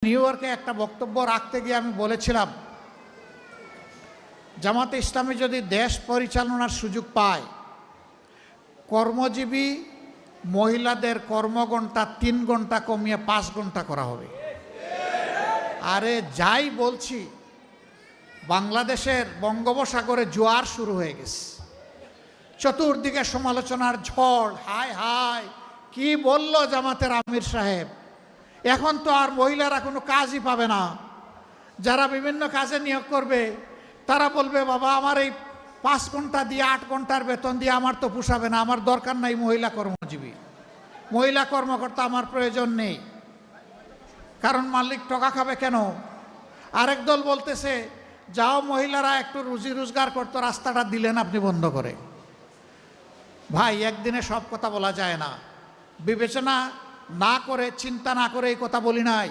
New ইয়র্কে একটা বক্তব্য রাখতে গিয়ে আমি বলেছিলাম, জামাতে ইসলামী যদি দেশ পরিচালনার সুযোগ পায়, কর্মজীবী মহিলাদের কর্মঘণ্টা 3 ঘন্টা কমিয়ে 5 ঘন্টা করা হবে। আরে যাই বলছি, বাংলাদেশের বঙ্গোপসাগরে জোয়ার শুরু হয়ে গেছে, চতুর্দিকে সমালোচনার ঝড়। হায় হায়, কি বলল জামাতের আমির সাহেব, এখন তো আর মহিলারা কোনো কাজই পাবে না। যারা বিভিন্ন কাজে নিয়োগ করবে তারা বলবে, বাবা আমার এই 5 ঘন্টা দিয়ে 8 ঘন্টার বেতন দিয়ে আমার তো পোষাবে না, আমার দরকার নাই মহিলা কর্মজীবী, মহিলা কর্মকর্তা আমার প্রয়োজন নেই। কারণ মালিক টাকা খাবে কেন? আরেক দল বলতেছে, যাও মহিলারা একটু রুজি রোজগার করতো, রাস্তাটা দিলেন আপনি বন্ধ করে। ভাই, একদিনে সব কথা বলা যায় না, বিবেচনা না করে চিন্তা না করে এই কথা বলি নাই।